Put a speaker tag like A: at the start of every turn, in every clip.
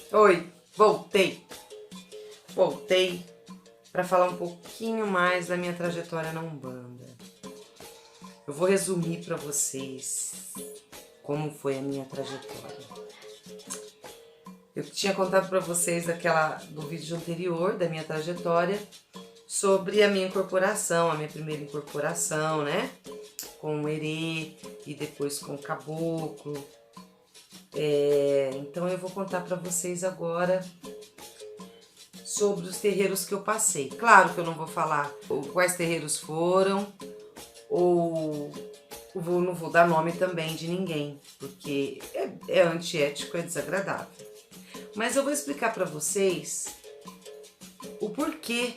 A: Oi, voltei para falar um pouquinho mais da minha trajetória na Umbanda. Eu vou resumir para vocês como foi a minha trajetória. Eu tinha contado para vocês do vídeo anterior da minha trajetória sobre a minha incorporação, a minha primeira incorporação, né? Com o Herê e depois com o Caboclo. Então eu vou contar para vocês agora sobre os terreiros que eu passei. Claro que eu não vou falar quais terreiros foram, ou não vou dar nome também de ninguém, porque é antiético, é desagradável. Mas eu vou explicar para vocês o porquê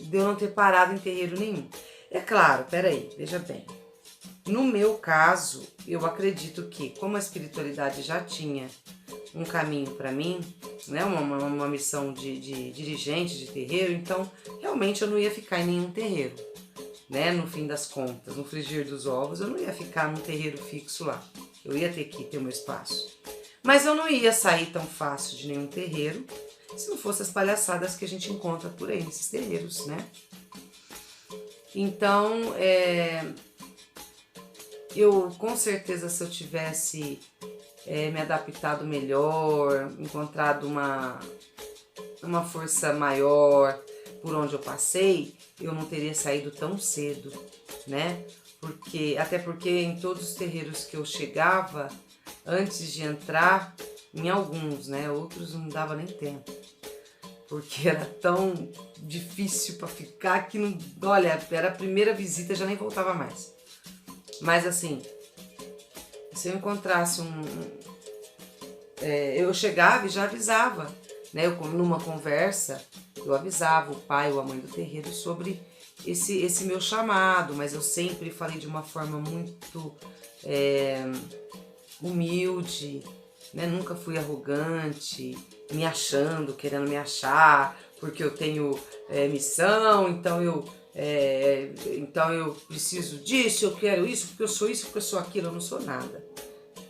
A: de eu não ter parado em terreiro nenhum. É claro, peraí, veja bem. No meu caso, eu acredito que, como a espiritualidade já tinha um caminho para mim, né, uma missão de dirigente de terreiro, então realmente eu não ia ficar em nenhum terreiro, né? No fim das contas, no frigir dos ovos, eu não ia ficar num terreiro fixo lá. Eu ia ter que ter o meu espaço. Mas eu não ia sair tão fácil de nenhum terreiro se não fosse as palhaçadas que a gente encontra por aí nesses terreiros, né? Então, eu com certeza, se eu tivesse me adaptado melhor, encontrado uma força maior por onde eu passei, eu não teria saído tão cedo, né? Até porque em todos os terreiros que eu chegava, antes de entrar, em alguns, né? Outros não dava nem tempo, porque era tão difícil para ficar que não, olha, era a primeira visita, já nem voltava mais. Mas assim, se eu encontrasse eu chegava e já avisava, né? Numa conversa, eu avisava o pai ou a mãe do terreiro sobre esse meu chamado, mas eu sempre falei de uma forma muito humilde, né? Nunca fui arrogante, me achando, querendo me achar, porque eu tenho missão, então eu preciso disso, eu quero isso, porque eu sou isso, porque eu sou aquilo. Eu não sou nada.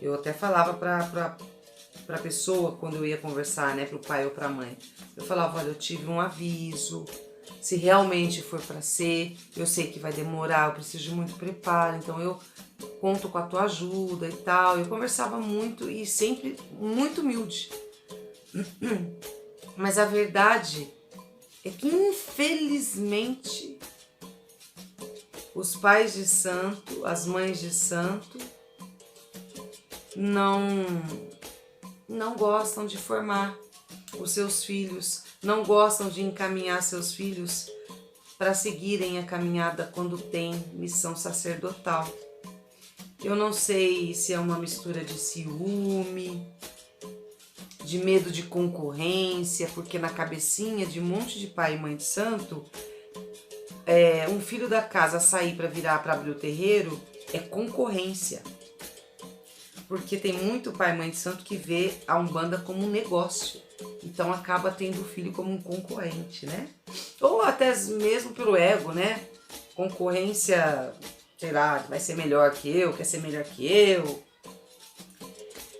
A: Eu até falava pra pessoa, quando eu ia conversar, né, pro pai ou pra mãe, eu falava, olha, eu tive um aviso, se realmente for pra ser, eu sei que vai demorar, eu preciso de muito preparo, então eu conto com a tua ajuda e tal. Eu conversava muito e sempre muito humilde. Mas a verdade é que, infelizmente, os pais de santo, as mães de santo, não gostam de formar os seus filhos, não gostam de encaminhar seus filhos para seguirem a caminhada quando tem missão sacerdotal. Eu não sei se é uma mistura de ciúme, de medo de concorrência, porque na cabecinha de um monte de pai e mãe de santo, um filho da casa sair para virar para abrir o terreiro é concorrência. Porque tem muito pai e mãe de santo que vê a Umbanda como um negócio. Então acaba tendo o filho como um concorrente, né? Ou até mesmo pelo ego, né? Concorrência, sei lá, vai ser melhor que eu, quer ser melhor que eu.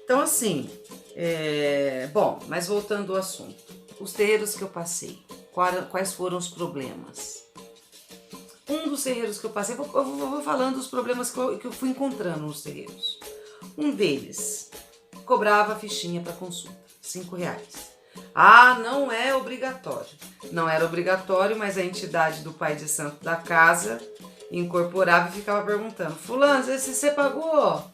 A: Então assim, bom, mas voltando ao assunto. Os terreiros que eu passei, quais foram os problemas? Um dos terreiros que eu passei, eu vou falando dos problemas que eu fui encontrando nos terreiros. Um deles cobrava fichinha para consulta, R$5. Ah, não é obrigatório. Não era obrigatório, mas a entidade do pai de santo da casa incorporava e ficava perguntando: fulano, você pagou?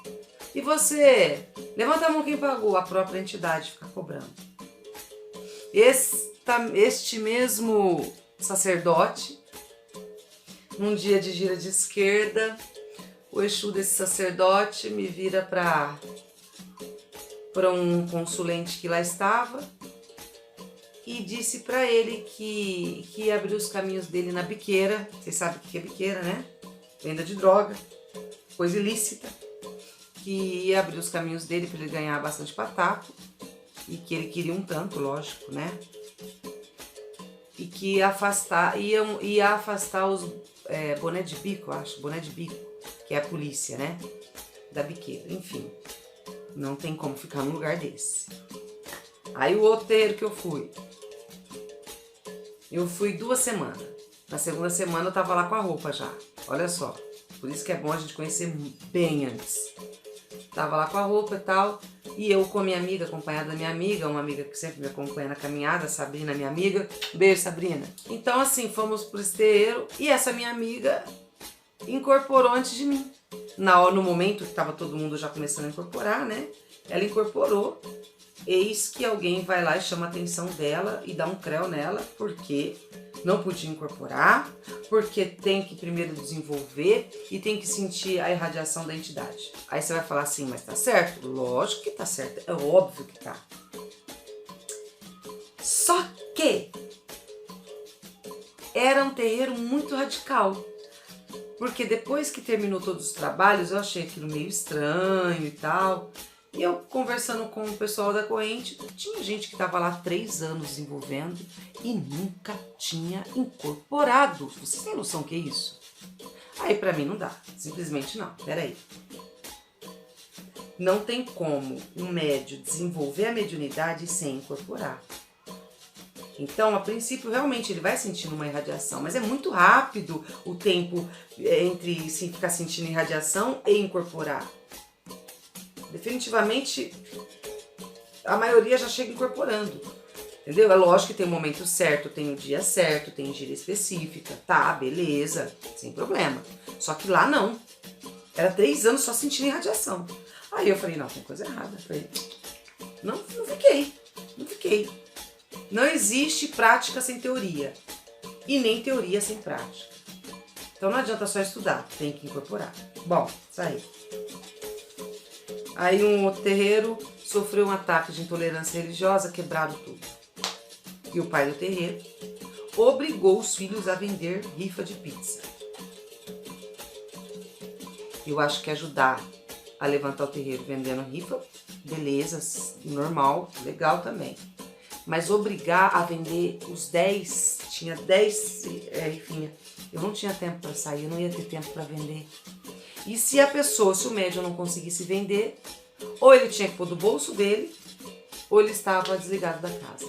A: E você? Levanta a mão quem pagou. A própria entidade fica cobrando. Este mesmo sacerdote, num dia de gira de esquerda, o Exu desse sacerdote me vira para um consulente que lá estava e disse para ele que ia abrir os caminhos dele na biqueira. Vocês sabem o que é biqueira, né? Venda de droga, coisa ilícita. Que ia abrir os caminhos dele para ele ganhar bastante pataco, e que ele queria um tanto, lógico, né? E que ia afastar os boné de bico, eu acho, boné de bico, que é a polícia, né? Da biqueira, enfim. Não tem como ficar num lugar desse. Aí o outro terreiro que eu fui 2 semanas. Na segunda semana eu tava lá com a roupa já. Olha só. Por isso que é bom a gente conhecer bem antes. Tava lá com a roupa e tal. E eu com a minha amiga, acompanhada da minha amiga, uma amiga que sempre me acompanha na caminhada, Sabrina, minha amiga. Beijo, Sabrina. Então, assim, fomos pro esse terreiro e essa minha amiga incorporou antes de mim. No momento que tava todo mundo já começando a incorporar, né? Ela incorporou. Eis que alguém vai lá e chama a atenção dela e dá um creu nela, porque não podia incorporar, porque tem que primeiro desenvolver e tem que sentir a irradiação da entidade. Aí você vai falar assim, mas tá certo? Lógico que tá certo, é óbvio que tá. Só que era um terreiro muito radical, porque depois que terminou todos os trabalhos, eu achei aquilo meio estranho e tal. E eu conversando com o pessoal da corrente, tinha gente que estava lá 3 anos desenvolvendo e nunca tinha incorporado. Vocês têm noção que é isso? Aí pra mim não dá, simplesmente não. Peraí. Não tem como um médium desenvolver a mediunidade sem incorporar. Então, a princípio, realmente ele vai sentindo uma irradiação, mas é muito rápido o tempo entre ficar sentindo irradiação e incorporar. Definitivamente, a maioria já chega incorporando, entendeu? É lógico que tem o momento certo, tem o dia certo, tem gira específica, tá, beleza, sem problema. Só que lá não, era 3 anos só sentindo irradiação. Aí eu falei, não, tem coisa errada. Eu falei, não fiquei. Não existe prática sem teoria e nem teoria sem prática. Então não adianta só estudar, tem que incorporar. Bom, isso aí. Aí um outro terreiro sofreu um ataque de intolerância religiosa, quebraram tudo. E o pai do terreiro obrigou os filhos a vender rifa de pizza. Eu acho que ajudar a levantar o terreiro vendendo rifa, beleza, normal, legal também. Mas obrigar a vender os 10, tinha 10 rifinhas. Eu não tinha tempo para sair, eu não ia ter tempo para vender. E se o médium não conseguisse vender, ou ele tinha que pôr do bolso dele, ou ele estava desligado da casa.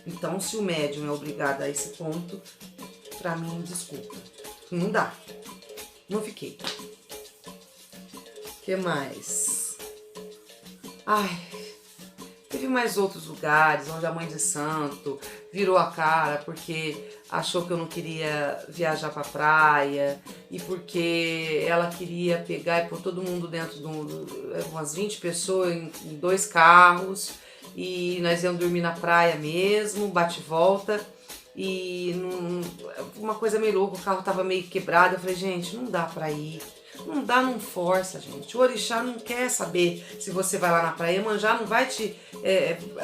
A: Então, se o médium é obrigado a esse ponto, pra mim, desculpa. Não dá. Não fiquei. O que mais? Teve mais outros lugares onde a mãe de santo virou a cara porque achou que eu não queria viajar pra praia e porque ela queria pegar e pôr todo mundo dentro de umas 20 pessoas em 2 carros e nós íamos dormir na praia mesmo, bate e volta. E uma coisa meio louca, o carro tava meio quebrado. Eu falei, gente, não dá pra ir. Não dá, não força, gente. O orixá não quer saber se você vai lá na praia. Iemanjá não vai te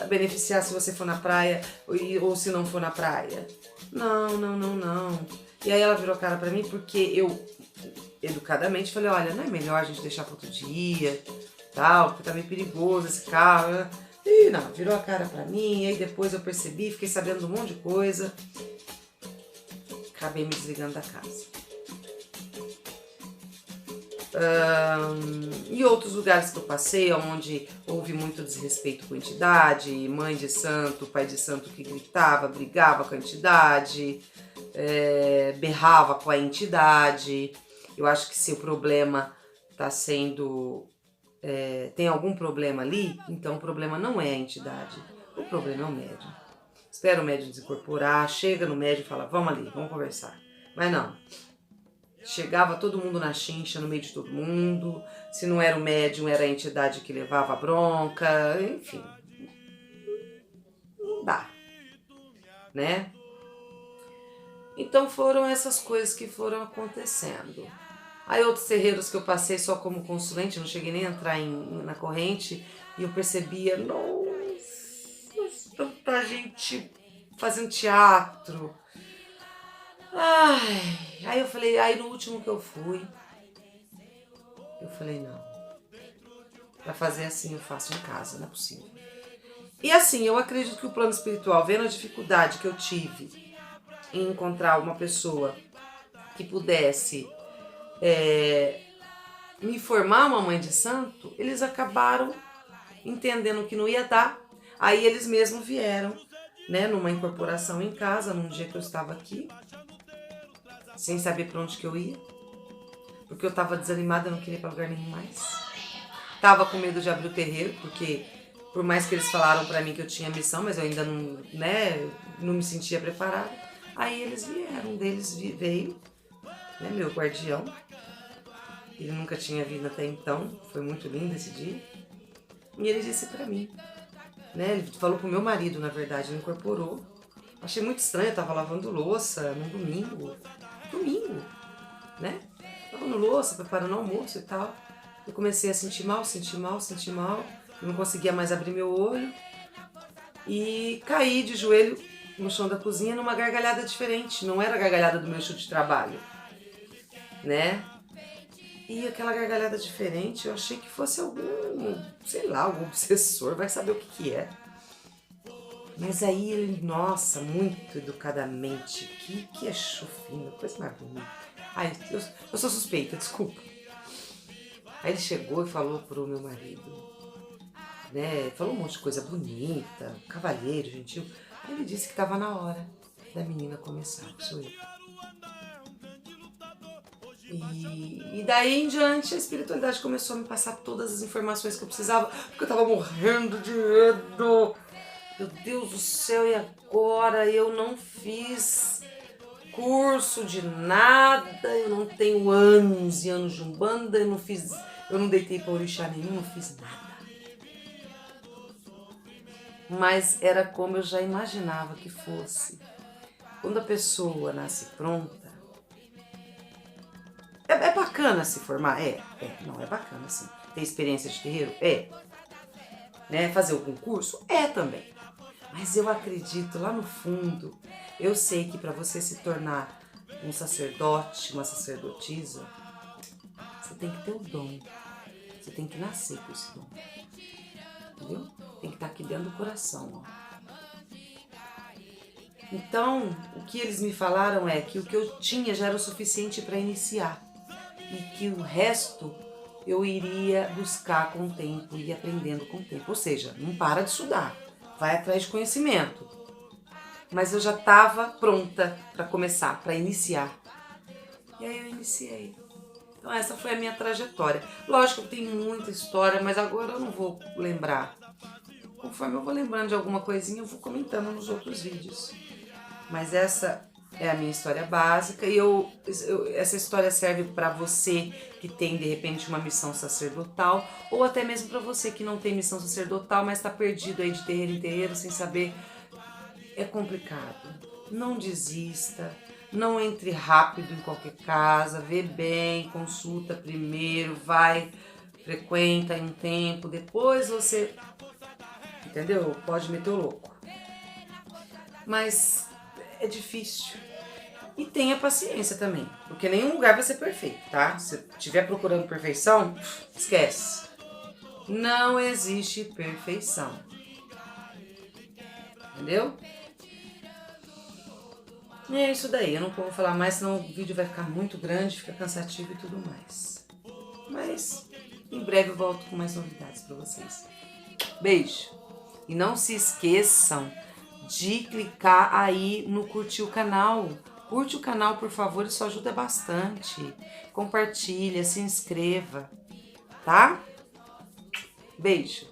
A: beneficiar se você for na praia ou se não for na praia. Não. E aí ela virou a cara pra mim porque eu, educadamente, falei, olha, não é melhor a gente deixar para outro dia, tal, porque tá meio perigoso esse carro. E não, virou a cara pra mim, aí depois eu percebi, fiquei sabendo de um monte de coisa. Acabei me desligando da casa. E outros lugares que eu passei, onde houve muito desrespeito com a entidade, mãe de santo, pai de santo que gritava, brigava com a entidade, berrava com a entidade. Eu acho que se o problema está sendo... tem algum problema ali, então o problema não é a entidade, o problema é o médium. Espera o médium desincorporar, chega no médium e fala, vamos ali, vamos conversar. Mas não. Chegava todo mundo na chincha, no meio de todo mundo. Se não era o médium, era a entidade que levava a bronca. Enfim. Não dá. Né? Então foram essas coisas que foram acontecendo. Aí outros terreiros que eu passei só como consulente, não cheguei nem a entrar na corrente. E eu percebia, nossa, tanta gente fazendo teatro. Aí eu falei, aí no último que eu fui, eu falei, não, pra fazer assim eu faço em casa, não é possível. E assim, eu acredito que o plano espiritual, vendo a dificuldade que eu tive em encontrar uma pessoa que pudesse me formar uma mãe de santo, eles acabaram entendendo que não ia dar. Aí eles mesmos vieram, né, numa incorporação em casa, num dia que eu estava aqui, sem saber para onde que eu ia, porque eu estava desanimada, eu não queria ir para lugar nenhum mais. Tava com medo de abrir o terreiro, porque por mais que eles falaram para mim que eu tinha missão, mas eu ainda não, né, não me sentia preparada. Aí eles vieram, um deles veio, né, meu guardião. Ele nunca tinha vindo até então, foi muito lindo esse dia. E ele disse para mim, né, ele falou pro meu marido, na verdade, ele incorporou. Achei muito estranho, eu tava lavando louça num domingo, né? Lavando louça, preparando almoço e tal. Eu comecei a sentir mal, eu não conseguia mais abrir meu olho e caí de joelho no chão da cozinha numa gargalhada diferente, não era a gargalhada do meu chute de trabalho, né? E aquela gargalhada diferente, eu achei que fosse algum, sei lá, algum obsessor, vai saber o que é. Mas aí ele, nossa, muito educadamente, que é chufinho, coisa mais bonita. Ai, eu sou suspeita, desculpa. Aí ele chegou e falou pro meu marido, né, falou um monte de coisa bonita, cavalheiro, gentil. Aí ele disse que estava na hora da menina começar, que sou eu. E daí em diante a espiritualidade começou a me passar todas as informações que eu precisava, porque eu tava morrendo de medo. Meu Deus do céu, e agora? Eu não fiz curso de nada, eu não tenho anos e anos de Umbanda, eu não deitei pra orixá nenhum, não fiz nada. Mas era como eu já imaginava que fosse. Quando a pessoa nasce pronta, é bacana se formar? Não, é bacana sim. Ter experiência de terreiro? Né? Fazer algum curso? Também. Mas eu acredito lá no fundo, eu sei que para você se tornar um sacerdote, uma sacerdotisa, você tem que ter o dom. Você tem que nascer com esse dom. Entendeu? Tem que estar aqui dentro do coração. Ó. Então, o que eles me falaram é que o que eu tinha já era o suficiente para iniciar. E que o resto eu iria buscar com o tempo, ir aprendendo com o tempo. Ou seja, não para de estudar, vai atrás de conhecimento. Mas eu já estava pronta para começar, para iniciar. E aí eu iniciei. Então essa foi a minha trajetória. Lógico que tem muita história, mas agora eu não vou lembrar. Conforme eu vou lembrando de alguma coisinha, eu vou comentando nos outros vídeos. Mas essa é a minha história básica e essa história serve para você que tem de repente uma missão sacerdotal ou até mesmo para você que não tem missão sacerdotal, mas está perdido aí de terreiro em terreiro sem saber. É complicado. Não desista, não entre rápido em qualquer casa, vê bem, consulta primeiro, vai, frequenta em um tempo, depois você, entendeu? Pode meter o louco. Mas é difícil. E tenha paciência também, porque nenhum lugar vai ser perfeito, tá? Se estiver procurando perfeição, esquece. Não existe perfeição. Entendeu? E é isso daí, eu não vou falar mais, senão o vídeo vai ficar muito grande, fica cansativo e tudo mais. Mas em breve eu volto com mais novidades para vocês. Beijo! E não se esqueçam de clicar aí no curtir o canal. Curte o canal, por favor, isso ajuda bastante. Compartilha, se inscreva, tá? Beijo!